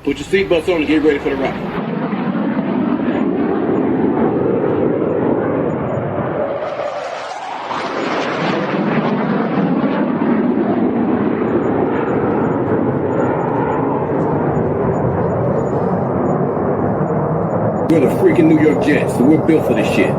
Put your seatbelts on and get ready for the ride. We're the freaking New York Jets, so we're built for this shit.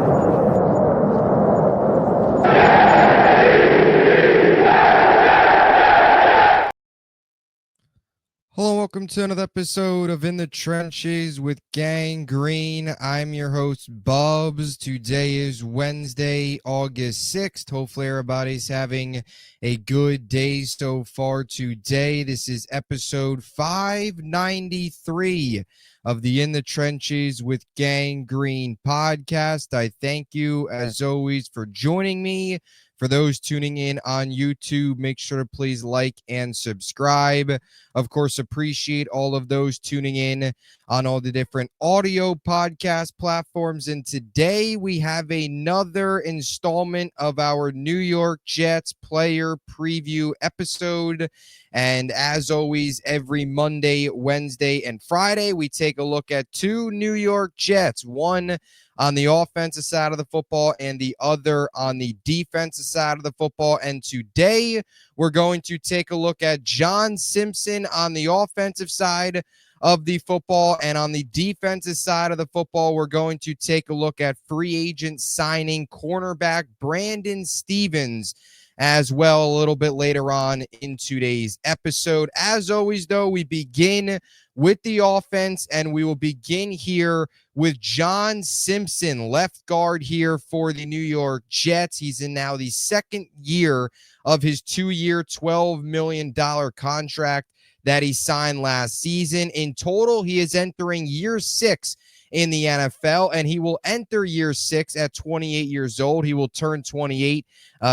Hello, welcome to another episode of In the Trenches with Gang Green. I'm your host, Bubbs. Today is Wednesday, August 6th. Hopefully everybody's having a good day so far today. This is episode 593 of the In the Trenches with Gang Green podcast. I thank you, as always, for joining me. For those tuning in on YouTube, make sure to please like and subscribe. Of course, appreciate all of those tuning in on all the different audio podcast platforms. And today we have another installment of our New York Jets player preview episode. And as always, every Monday, Wednesday, and Friday, we take a look at two New York Jets, one on the offensive side of the football and the other on the defensive side of the football. And today we're going to take a look at John Simpson on the offensive side of the football, and on the defensive side of the football, we're going to take a look at free agent signing cornerback Brandon Stephens as well a little bit later on in today's episode. As always, though, we begin with the offense, and we will begin here with John Simpson, left guard here for the New York Jets. He's in now the second year of his 2-year, $12 million contract that he signed last season. In total, he is entering year 6 in the NFL, and he will enter year 6 at 28 years old. He will turn 28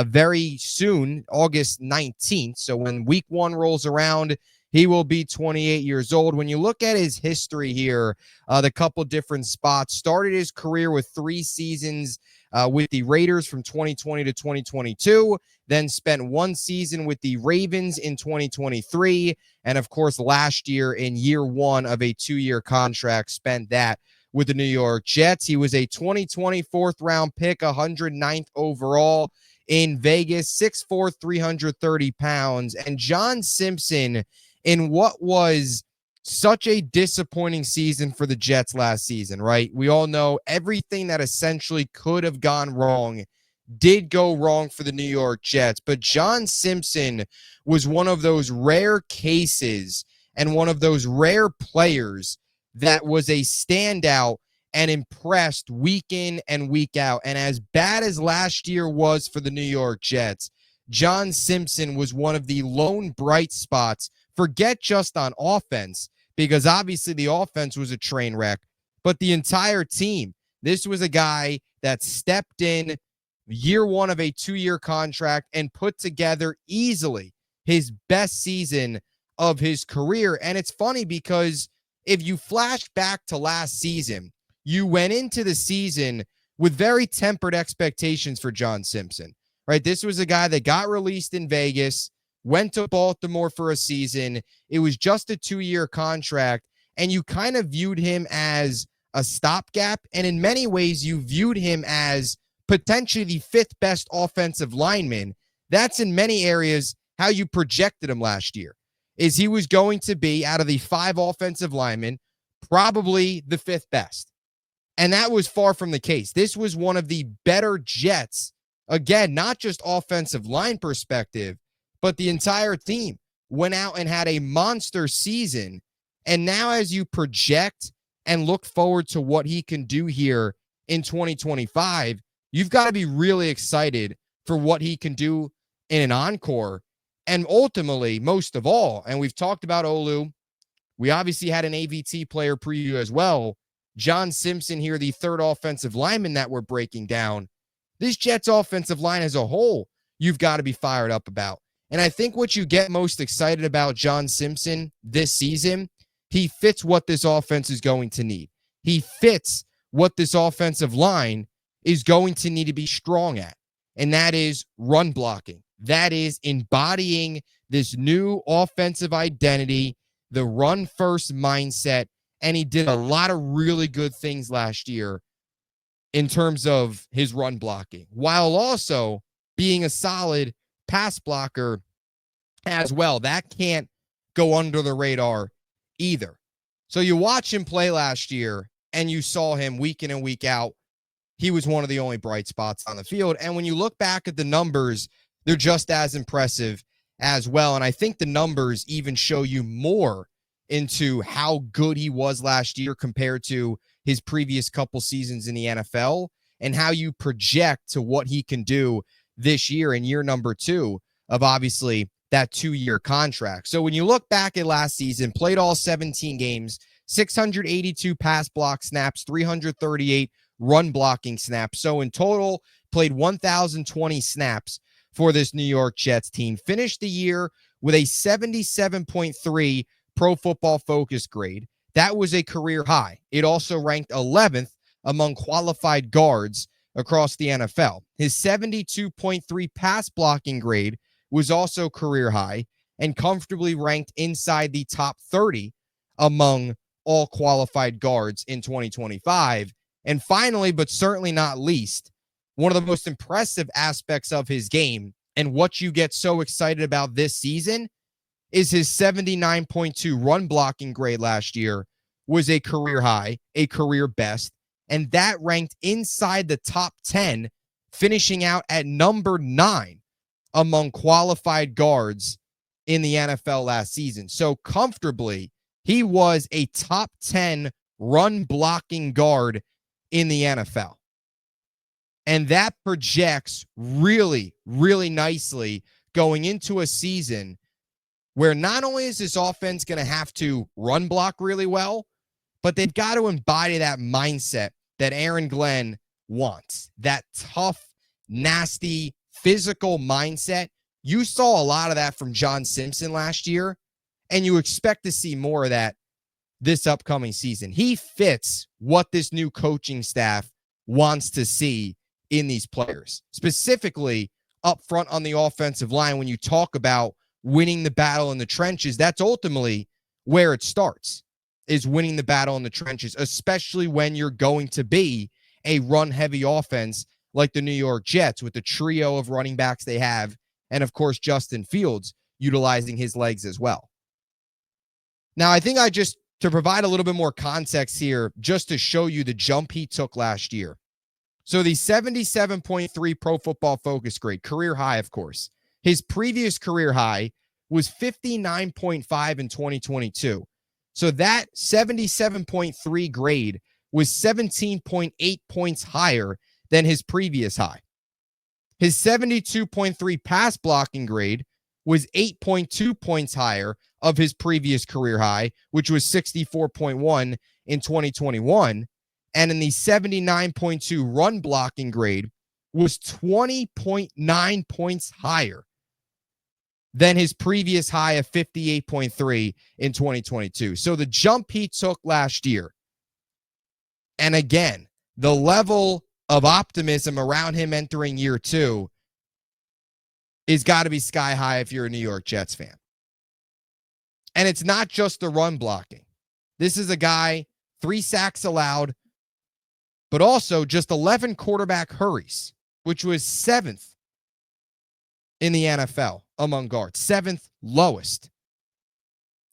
very soon, August 19th. So when week 1 rolls around, he will be 28 years old. When you look at his history here, the couple different spots, started his career with 3 seasons with the Raiders from 2020 to 2022, then spent 1 season with the Ravens in 2023, and of course last year in year 1 of a 2-year contract, spent that with the New York Jets. He was a 2020 4th-round pick, 109th overall in Vegas, 6'4", 330 pounds. And John Simpson, in what was such a disappointing season for the Jets last season, right? We all know everything that essentially could have gone wrong did go wrong for the New York Jets. But John Simpson was one of those rare cases and one of those rare players that was a standout and impressed week in and week out. And as bad as last year was for the New York Jets, John Simpson was one of the lone bright spots. Forget just on offense, because obviously the offense was a train wreck, but the entire team. This was a guy that stepped in year 1 of a 2-year contract and put together easily his best season of his career. And it's funny because if you flash back to last season, you went into the season with very tempered expectations for John Simpson, right? This was a guy that got released in Vegas, went to Baltimore for a season. It was just a 2-year contract, and you kind of viewed him as a stopgap. And in many ways, you viewed him as potentially the 5th best offensive lineman. That's in many areas how you projected him last year, is he was going to be, out of the 5 offensive linemen, probably the 5th best. And that was far from the case. This was one of the better Jets, again, not just offensive line perspective, but the entire team went out and had a monster season. And now as you project and look forward to what he can do here in 2025, you've got to be really excited for what he can do in an encore. And ultimately, most of all, and we've talked about Olu, we obviously had an AVT player preview as well. John Simpson here, the 3rd offensive lineman that we're breaking down. This Jets offensive line as a whole, you've got to be fired up about. And I think what you get most excited about John Simpson this season, he fits what this offense is going to need. He fits what this offensive line is going to need to be strong at, and that is run blocking. That is embodying this new offensive identity the run-first mindset, and he did a lot of really good things last year in terms of his run blocking, while also being a solid pass blocker as well. That can't go under the radar either. So you watch him play last year, and you saw him week in and week out. He was one of the only bright spots on the field. And when you look back at the numbers, they're just as impressive as well. And I think the numbers even show you more into how good he was last year compared to his previous couple seasons in the NFL, and how you project to what he can do this year in year number 2 of obviously that 2-year contract. So when you look back at last season, played all 17 games, 682 pass block snaps, 338 run blocking snaps. So in total, played 1,020 snaps for this New York Jets team. Finished the year with a 77.3 Pro Football Focus grade. That was a career high. It also ranked 11th among qualified guards across the NFL. His 72.3 pass blocking grade was also career high and comfortably ranked inside the top 30 among all qualified guards in 2025. And finally, but certainly not least, one of the most impressive aspects of his game and what you get so excited about this season is his 79.2 run blocking grade last year was a career high, a career best, and that ranked inside the top 10, finishing out at number 9 among qualified guards in the NFL last season. So comfortably, he was a top 10 run blocking guard in the NFL. And that projects really, really nicely going into a season where not only is this offense going to have to run block really well, but they've got to embody that mindset that Aaron Glenn wants, that tough, nasty, physical mindset. You saw a lot of that from John Simpson last year, and you expect to see more of that this upcoming season. He fits what this new coaching staff wants to see in these players, specifically up front on the offensive line. When you talk about winning the battle in the trenches, that's ultimately where it starts, is winning the battle in the trenches, especially when you're going to be a run-heavy offense like the New York Jets with the trio of running backs they have, and of course Justin Fields utilizing his legs as well. Now, I think to provide a little bit more context here, just to show you the jump he took last year. So the 77.3 Pro Football Focus grade, career high, of course. His previous career high was 59.5 in 2022. So that 77.3 grade was 17.8 points higher than his previous high. His 72.3 pass blocking grade was 8.2 points higher of his previous career high, which was 64.1 in 2021. And in the 79.2 run blocking grade was 20.9 points higher than his previous high of 58.3 in 2022. So the jump he took last year, and again, the level of optimism around him entering year 2 is got to be sky high if you're a New York Jets fan. And it's not just the run blocking. This is a guy, 3 sacks allowed, but also just 11 quarterback hurries, which was 7th in the NFL among guards, 7th lowest.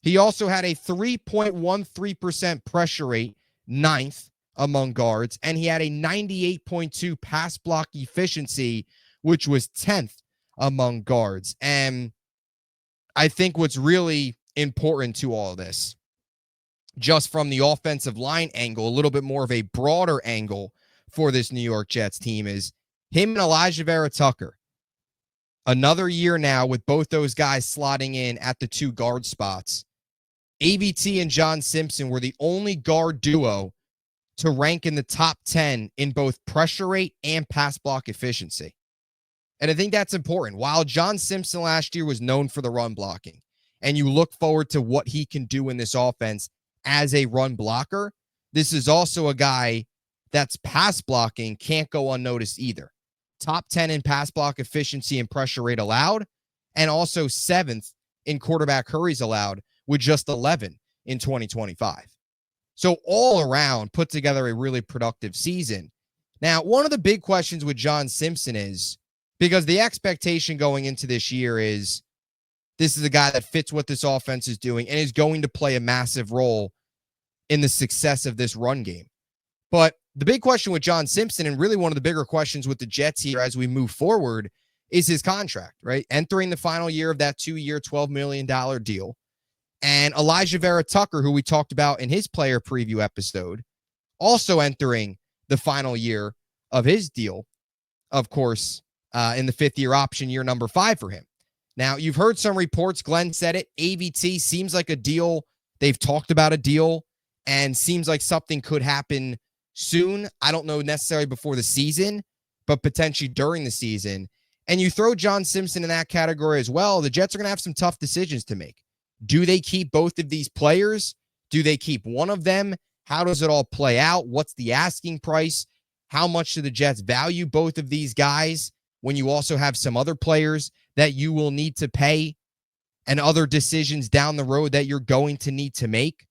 He also had a 3.13% pressure rate, 9th among guards, and he had a 98.2 pass block efficiency, which was 10th among guards. And I think what's really important to all this, just from the offensive line angle, a little bit more of a broader angle for this New York Jets team, is him and Elijah Vera Tucker. Another year now with both those guys slotting in at the 2 guard spots. AVT and John Simpson were the only guard duo to rank in the top 10 in both pressure rate and pass block efficiency. And I think that's important. While John Simpson last year was known for the run blocking, and you look forward to what he can do in this offense as a run blocker, this is also a guy that's pass blocking can't go unnoticed either. Top 10 in pass block efficiency and pressure rate allowed, and also 7th in quarterback hurries allowed with just 11 in 2025. So all around, put together a really productive season. Now, one of the big questions with John Simpson is, because the expectation going into this year is this is a guy that fits what this offense is doing and is going to play a massive role in the success of this run game. But the big question with John Simpson, and really one of the bigger questions with the Jets here as we move forward, is his contract, right? Entering the final year of that 2-year, $12 million deal. And Elijah Vera Tucker, who we talked about in his player preview episode, also entering the final year of his deal, of course, in the 5th-year option, year number 5 for him. Now, you've heard some reports. Glenn said it. AVT seems like a deal. They've talked about a deal and seems like something could happen soon. I don't know necessarily before the season, but potentially during the season. And you throw John Simpson in that category as well. The Jets are going to have some tough decisions to make. Do they keep both of these players? Do they keep one of them? How does it all play out? What's the asking price? How much do the Jets value both of these guys when you also have some other players that you will need to pay and other decisions down the road that you're going to need to make?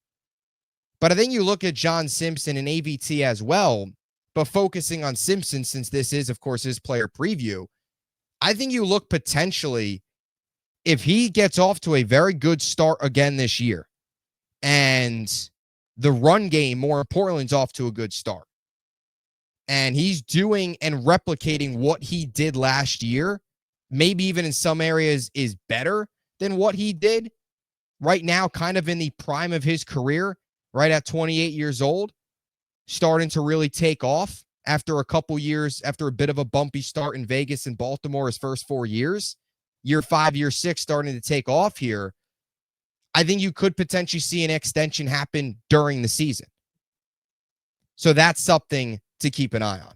But I think you look at John Simpson and AVT as well, but focusing on Simpson, since this is, of course, his player preview, I think you look potentially, if he gets off to a very good start again this year, and the run game, more importantly, is off to a good start, and he's doing and replicating what he did last year, maybe even in some areas is better than what he did right now, kind of in the prime of his career, right at 28 years old, starting to really take off after a couple years, after a bit of a bumpy start in Vegas and Baltimore his first 4 years. Year 5, year 6 starting to take off here. I think you could potentially see an extension happen during the season. So that's something to keep an eye on.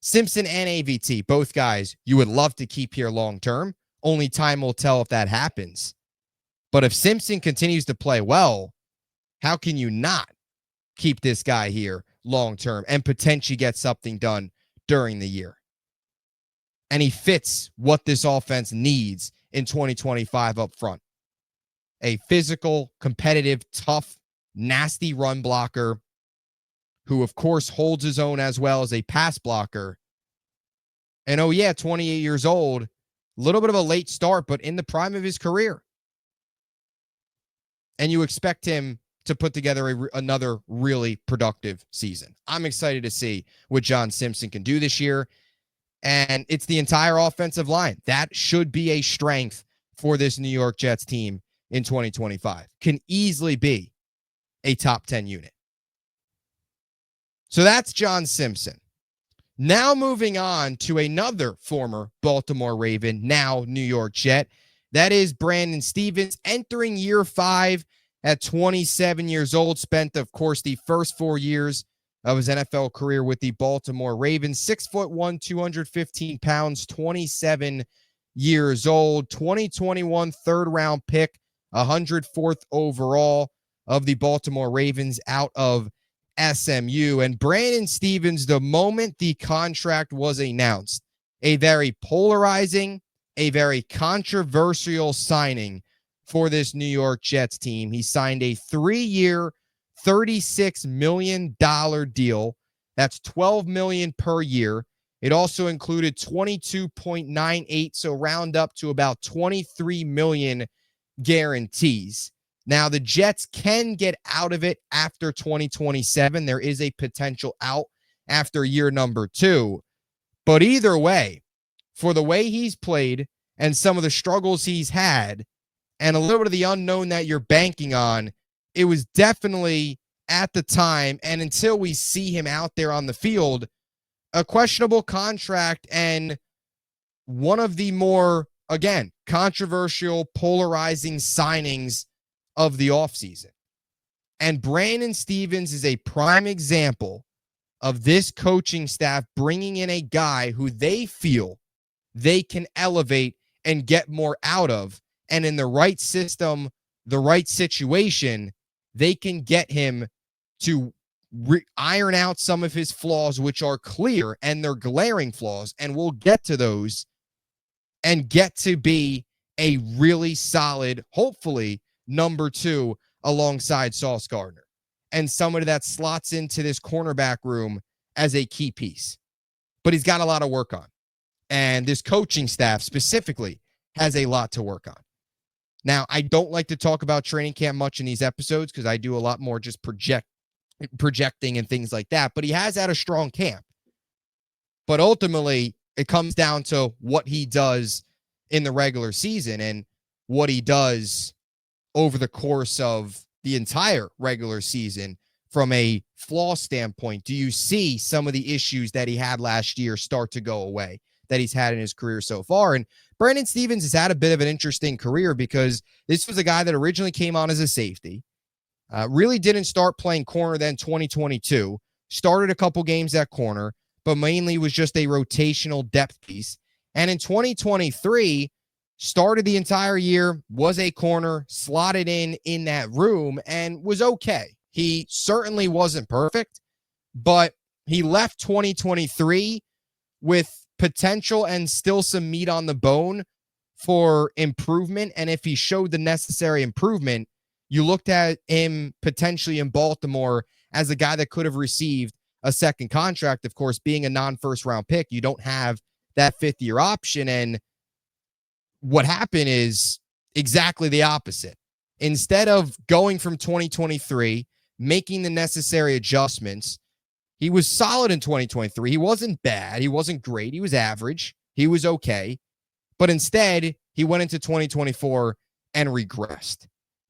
Simpson and AVT, both guys you would love to keep here long term. Only time will tell if that happens. But if Simpson continues to play well, how can you not keep this guy here long term and potentially get something done during the year? And he fits what this offense needs in 2025 up front. A physical, competitive, tough, nasty run blocker who, of course, holds his own as well as a pass blocker. And, 28 years old, a little bit of a late start, but in the prime of his career. And you expect him to put together another really productive season. I'm excited to see what John Simpson can do this year. And it's the entire offensive line. That should be a strength for this New York Jets team in 2025. Can easily be a top 10 unit. So that's John Simpson. Now moving on to another former Baltimore Raven, now New York Jet. That is Brandon Stephens, entering year 5 at 27 years old. Spent, of course, the first 4 years of his NFL career with the Baltimore Ravens. 6'1", 215 pounds, 27 years old. 2021 third-round pick, 104th overall of the Baltimore Ravens out of SMU. And Brandon Stephens, the moment the contract was announced, a very polarizing, a very controversial signing for this New York Jets team. He signed a 3-year, $36 million deal. That's $12 million per year. It also included 22.98, so round up to about 23 million guarantees. Now, the Jets can get out of it after 2027. There is a potential out after year number 2. But either way, for the way he's played and some of the struggles he's had and a little bit of the unknown that you're banking on, it was definitely at the time, and until we see him out there on the field, a questionable contract and one of the more, again, controversial, polarizing signings of the offseason. And Brandon Stephens is a prime example of this coaching staff bringing in a guy who they feel they can elevate and get more out of. And in the right system, the right situation, they can get him to iron out some of his flaws, which are clear and they're glaring flaws. And we'll get to those and get to be a really solid, hopefully number 2 alongside Sauce Gardner and somebody that slots into this cornerback room as a key piece. But he's got a lot of work on. And this coaching staff specifically has a lot to work on. Now, I don't like to talk about training camp much in these episodes because I do a lot more just projecting and things like that. But he has had a strong camp. But ultimately, it comes down to what he does in the regular season and what he does over the course of the entire regular season from a flaw standpoint. Do you see some of the issues that he had last year start to go away that he's had in his career so far? And Brandon Stephens has had a bit of an interesting career because this was a guy that originally came on as a safety, really didn't start playing corner then 2022, started a couple games at corner, but mainly was just a rotational depth piece. And in 2023, started the entire year, was a corner, slotted in that room, and was okay. He certainly wasn't perfect, but he left 2023 with potential and still some meat on the bone for improvement. And if he showed the necessary improvement, you looked at him potentially in Baltimore as a guy that could have received a second contract. Of course, being a non-first round pick, you don't have that fifth-year option. And what happened is exactly the opposite. Instead of going from 2023, making the necessary adjustments, he was solid in 2023. He wasn't bad. He wasn't great. He was average. He was okay. But instead, he went into 2024 and regressed.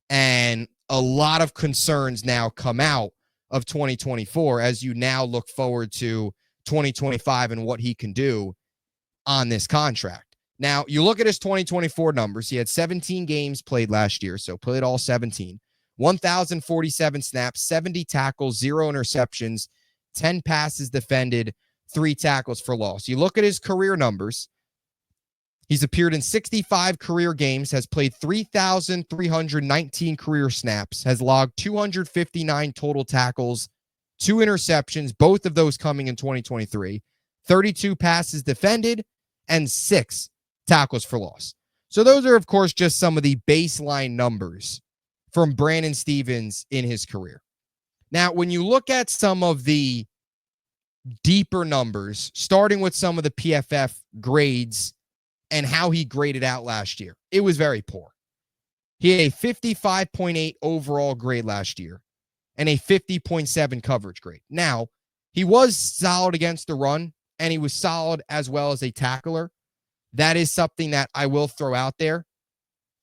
And a lot of concerns now come out of 2024 as you now look forward to 2025 and what he can do on this contract. Now, you look at his 2024 numbers. He had 17 games played last year, so played all 17. 1,047 snaps, 70 tackles, 0 interceptions, 10 passes defended, 3 tackles for loss. You look at his career numbers. He's appeared in 65 career games, has played 3,319 career snaps, has logged 259 total tackles, 2 interceptions, both of those coming in 2023, 32 passes defended, and 6 tackles for loss. So those are, of course, just some of the baseline numbers from Brandon Stephens in his career. Now, when you look at some of the deeper numbers, starting with some of the PFF grades and how he graded out last year, it was very poor. He had a 55.8 overall grade last year and a 50.7 coverage grade. Now, he was solid against the run, and he was solid as well as a tackler. That is something that I will throw out there.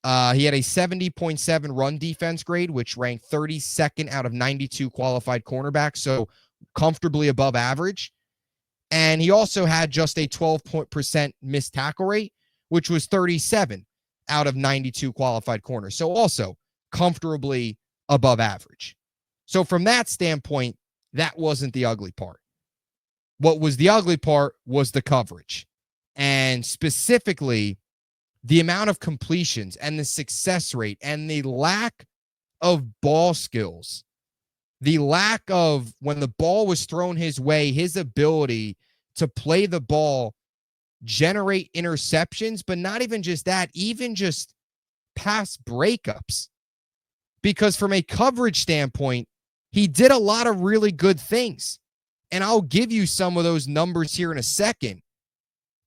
He had a 70.7 run defense grade, which ranked 32nd out of 92 qualified cornerbacks, so comfortably above average. And he also had just a 12% missed tackle rate, which was 37 out of 92 qualified corners. So also comfortably above average. So from that standpoint, that wasn't the ugly part. What was the ugly part was the coverage. And specifically, the amount of completions and the success rate and the lack of ball skills, the lack of, when the ball was thrown his way, his ability to play the ball, generate interceptions, but not even just that, even just pass breakups. Because from a coverage standpoint, he did a lot of really good things. And I'll give you some of those numbers here in a second.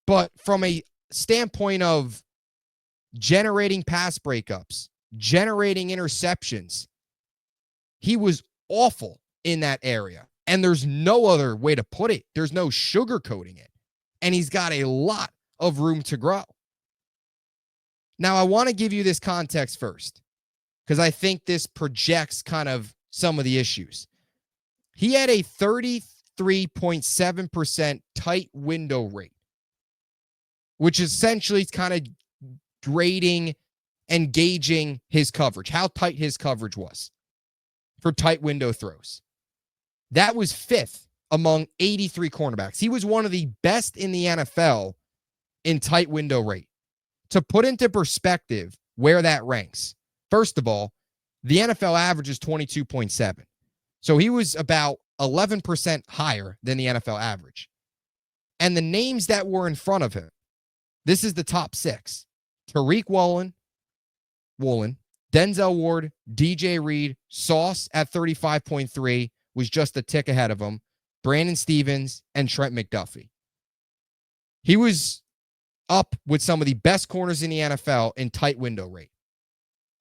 But from a standpoint of generating pass breakups, generating interceptions, he was awful in that area. And there's no other way to put it. There's no sugarcoating it. And he's got a lot of room to grow. Now, I want to give you this context first, because I think this projects kind of some of the issues. He had a 33.7% tight window rate, which essentially is kind of grading and gauging his coverage, how tight his coverage was for tight window throws. That was 5th among 83 cornerbacks. He was one of the best in the NFL in tight window rate. To put into perspective where that ranks, first of all, the NFL average is 22.7. So he was about 11% higher than the NFL average. And the names that were in front of him, this is the top 6. Tariq Woolen, Denzel Ward, DJ Reed, Sauce at 35.3 was just a tick ahead of him. Brandon Stevens and Trent McDuffie. He was up with some of the best corners in the NFL in tight window rate.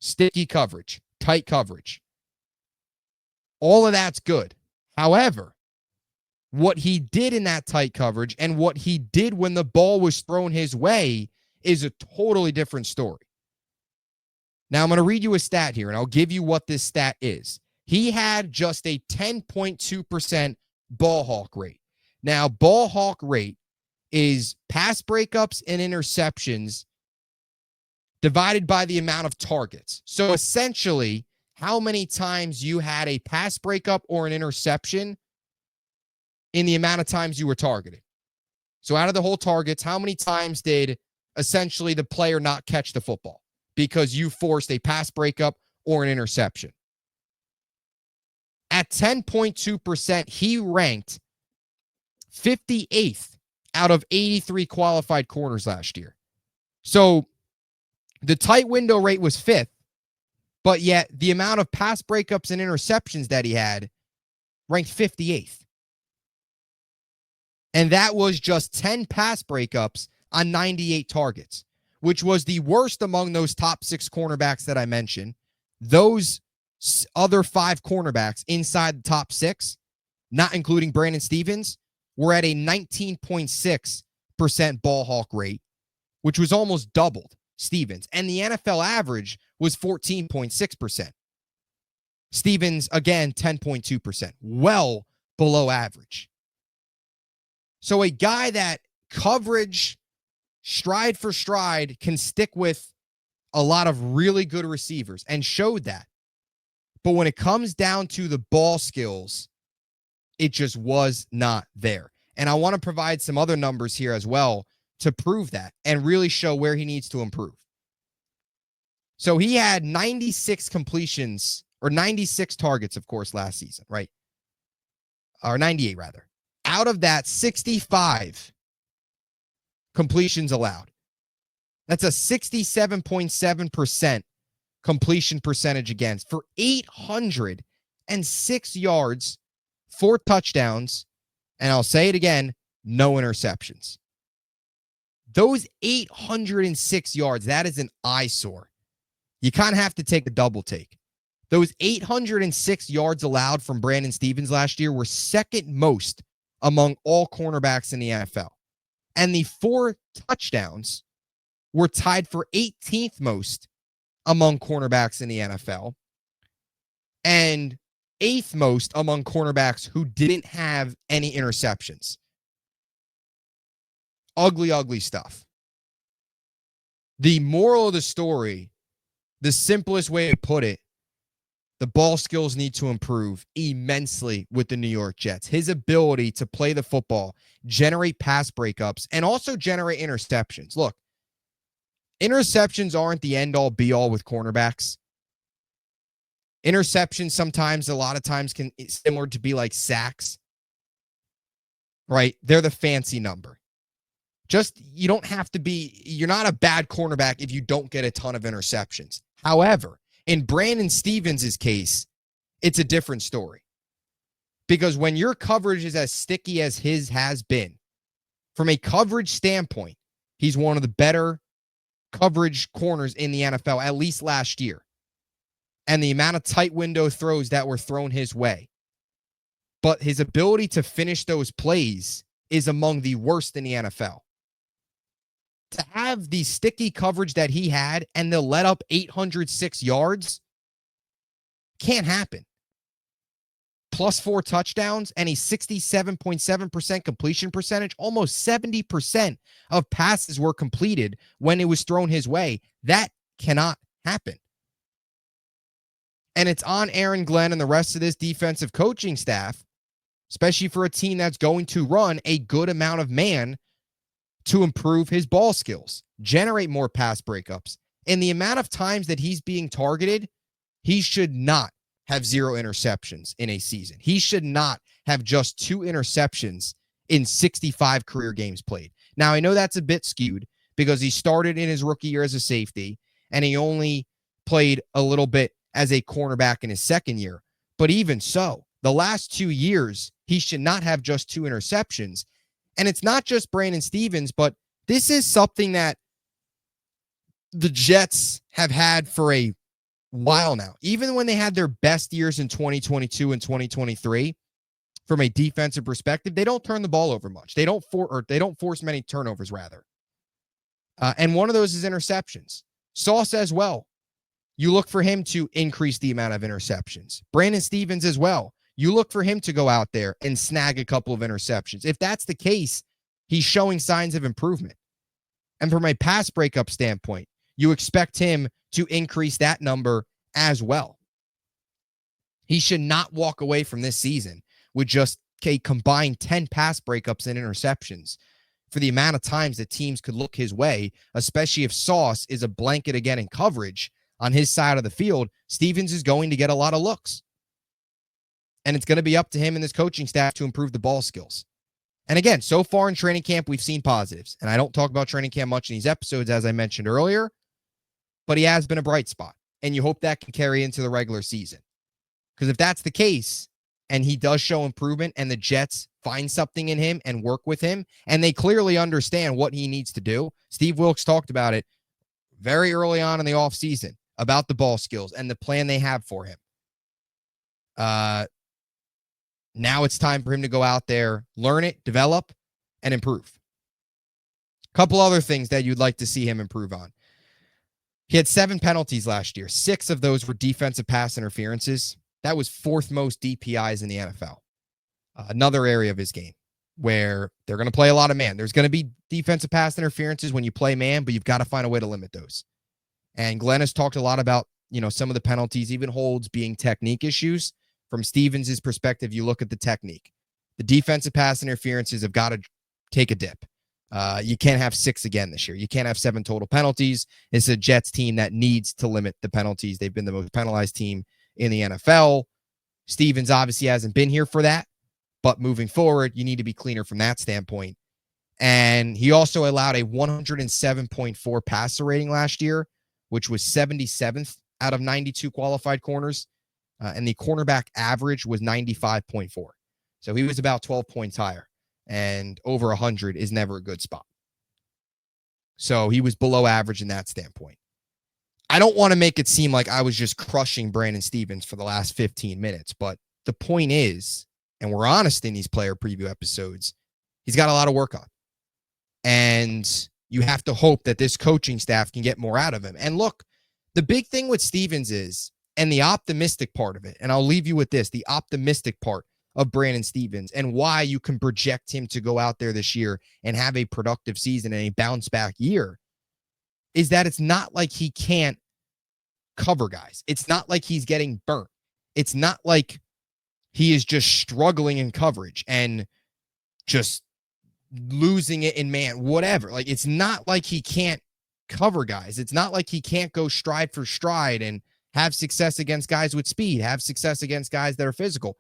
Sticky coverage, tight coverage. All of that's good. However, what he did in that tight coverage and what he did when the ball was thrown his way is a totally different story. Now, I'm going to read you a stat here, and I'll give you what this stat is. He had just a 10.2% ball hawk rate. Now, ball hawk rate is pass breakups and interceptions divided by the amount of targets. So essentially, how many times you had a pass breakup or an interception in the amount of times you were targeted. So out of the whole targets, how many times did essentially the player not catch the football because you forced a pass breakup or an interception? At 10.2%, he ranked 58th out of 83 qualified corners last year. So the tight window rate was 5th, but yet the amount of pass breakups and interceptions that he had ranked 58th. And that was just 10 pass breakups on 98 targets, which was the worst among those top 6 cornerbacks that I mentioned. Those other 5 cornerbacks inside the top 6, not including Brandon Stevens, were at a 19.6% ball hawk rate, which was almost doubled Stevens. And the NFL average was 14.6%. Stevens, again, 10.2%, well below average. So a guy that coverage, stride for stride, can stick with a lot of really good receivers and showed that. But when it comes down to the ball skills, it just was not there. And I want to provide some other numbers here as well to prove that and really show where he needs to improve. So he had 96 completions, or 96 targets, of course, last season, right? Or 98, rather. Out of that, 65 completions allowed. That's a 67.7% completion percentage against for 806 yards, 4 touchdowns, and I'll say it again, no interceptions. Those 806 yards, that is an eyesore. You kind of have to take a double take. Those 806 yards allowed from Brandon Stevens last year were second most among all cornerbacks in the NFL. And the 4 touchdowns were tied for 18th most among cornerbacks in the NFL and 8th most among cornerbacks who didn't have any interceptions. Ugly, ugly stuff. The moral of the story, the simplest way to put it, the ball skills need to improve immensely with the New York Jets. His ability to play the football, generate pass breakups, and also generate interceptions. Look, interceptions aren't the end-all, be-all with cornerbacks. Interceptions sometimes, a lot of times, can similar to be like sacks, right? They're the fancy number. Just, you don't have to be, you're not a bad cornerback if you don't get a ton of interceptions. However, in Brandon Stevens' case, it's a different story. Because when your coverage is as sticky as his has been, from a coverage standpoint, he's one of the better coverage corners in the NFL, at least last year. And the amount of tight window throws that were thrown his way. But his ability to finish those plays is among the worst in the NFL. To have the sticky coverage that he had and to let up 806 yards can't happen. Plus 4 touchdowns and a 67.7% completion percentage. Almost 70% of passes were completed when it was thrown his way. That cannot happen. And it's on Aaron Glenn and the rest of this defensive coaching staff, especially for a team that's going to run a good amount of man, to improve his ball skills, generate more pass breakups. And the amount of times that he's being targeted, he should not have 0 interceptions in a season. He should not have just 2 interceptions in 65 career games played. Now, I know that's a bit skewed because he started in his rookie year as a safety, and he only played a little bit as a cornerback in his second year. But even so, the last 2 years, he should not have just 2 interceptions. And it's not just Brandon Stephens, but this is something that the Jets have had for a while now. Even when they had their best years in 2022 and 2023, from a defensive perspective, they don't turn the ball over much. They don't force many turnovers, rather. And one of those is interceptions. Sauce as well. You look for him to increase the amount of interceptions. Brandon Stephens as well. You look for him to go out there and snag a couple of interceptions. If that's the case, he's showing signs of improvement. And from a pass breakup standpoint, you expect him to increase that number as well. He should not walk away from this season with just a combined 10 pass breakups and interceptions for the amount of times that teams could look his way, especially if Sauce is a blanket again in coverage on his side of the field. Stephens is going to get a lot of looks. And it's going to be up to him and his coaching staff to improve the ball skills. And again, so far in training camp, we've seen positives. And I don't talk about training camp much in these episodes, as I mentioned earlier, but he has been a bright spot. And you hope that can carry into the regular season. Because if that's the case, and he does show improvement, and the Jets find something in him and work with him, and they clearly understand what he needs to do. Steve Wilks talked about it very early on in the offseason about the ball skills and the plan they have for him. Now it's time for him to go out there, learn it, develop, and improve. A couple other things that you'd like to see him improve on. He had 7 penalties last year. 6 of those were defensive pass interferences. That was 4th most DPIs in the NFL. Another area of his game where they're going to play a lot of man. There's going to be defensive pass interferences when you play man, but you've got to find a way to limit those. And Glenn has talked a lot about, some of the penalties, even holds, being technique issues. From Stephens' perspective, you look at the technique. The defensive pass interferences have got to take a dip. You can't have 6 again this year. You can't have 7 total penalties. It's a Jets team that needs to limit the penalties. They've been the most penalized team in the NFL. Stephens obviously hasn't been here for that, but moving forward, you need to be cleaner from that standpoint. And he also allowed a 107.4 passer rating last year, which was 77th out of 92 qualified corners. And the cornerback average was 95.4. So he was about 12 points higher. And over 100 is never a good spot. So he was below average in that standpoint. I don't want to make it seem like I was just crushing Brandon Stephens for the last 15 minutes, but the point is, and we're honest in these player preview episodes, he's got a lot of work on. And you have to hope that this coaching staff can get more out of him. And look, the big thing with Stephens is, and the optimistic part of it, and I'll leave you with this, the optimistic part of Brandon Stephens and why you can project him to go out there this year and have a productive season and a bounce back year, is that it's not like he can't cover guys. It's not like he's getting burnt. It's not like he is just struggling in coverage and just losing it in man, whatever. Like, it's not like he can't cover guys. It's not like he can't go stride for stride and have success against guys with speed, have success against guys that are physical.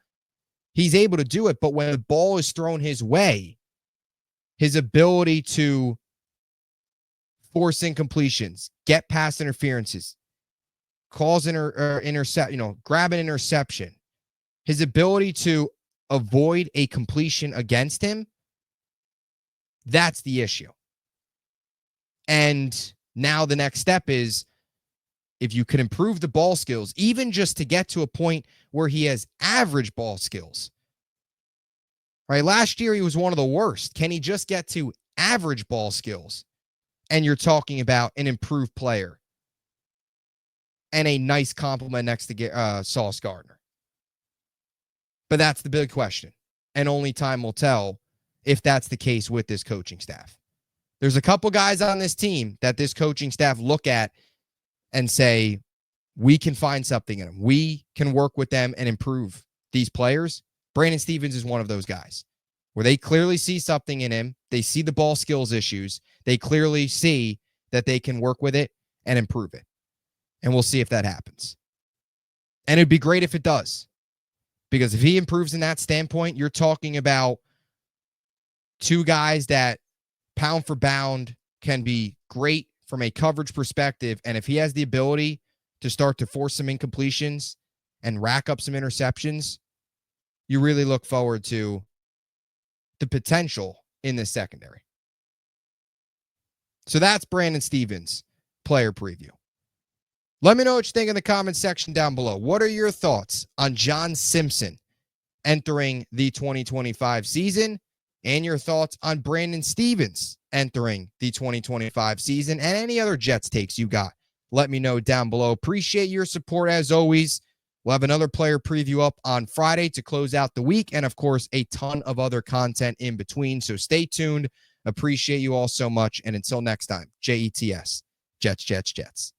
He's able to do it, but when the ball is thrown his way, his ability to force incompletions, get past interferences, grab an interception, his ability to avoid a completion against him, that's the issue. And now the next step is, if you can improve the ball skills, even just to get to a point where he has average ball skills. Right? Last year, he was one of the worst. Can he just get to average ball skills? And you're talking about an improved player and a nice compliment next to Sauce Gardner. But that's the big question. And only time will tell if that's the case with this coaching staff. There's a couple guys on this team that this coaching staff look at and say, we can find something in them. We can work with them and improve these players. Brandon Stephens is one of those guys where they clearly see something in him. They see the ball skills issues. They clearly see that they can work with it and improve it. And we'll see if that happens. And it'd be great if it does. Because if he improves in that standpoint, you're talking about 2 guys that pound for pound can be great from a coverage perspective. And if he has the ability to start to force some incompletions and rack up some interceptions, you really look forward to the potential in the secondary. So that's Brandon Stephens' player preview. Let me know what you think in the comments section down below. What are your thoughts on John Simpson entering the 2025 season, and your thoughts on Brandon Stephens entering the 2025 season, and any other Jets takes you got? Let me know down below. Appreciate your support as always. We'll have another player preview up on Friday to close out the week, and of course, a ton of other content in between. So stay tuned. Appreciate you all so much. And until next time, JETS, Jets, Jets, Jets.